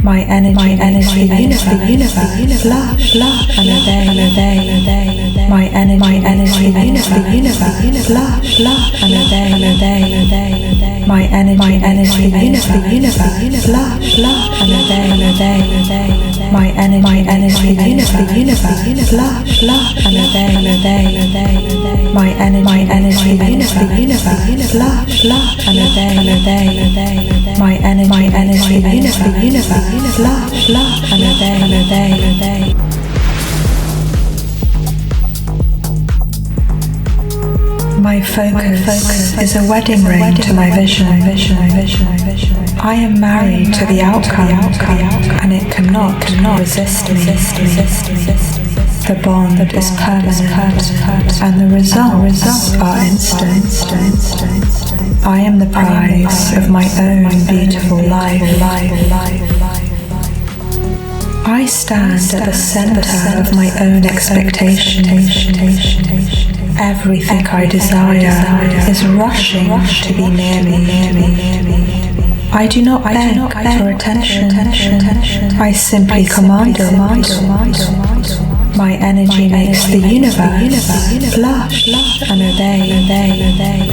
My energy makes the universe blush and obey. My energy makes the universe blush and obey. My energy makes the universe blush and obey. My energy makes the universe blush and obey. My energy makes the universe blush and obey. My energy makes the universe blush and obey. My focus is a wedding ring to my vision. I am married to the outcome, and it cannot resist me. The bond is permanent, and the results are instant. I am the prize of my own beautiful life. I stand at the center of my own expectations. Everything I desire is rushing to be near me. I do not beg for attention. I simply command it. My energy makes the universe blush and obey.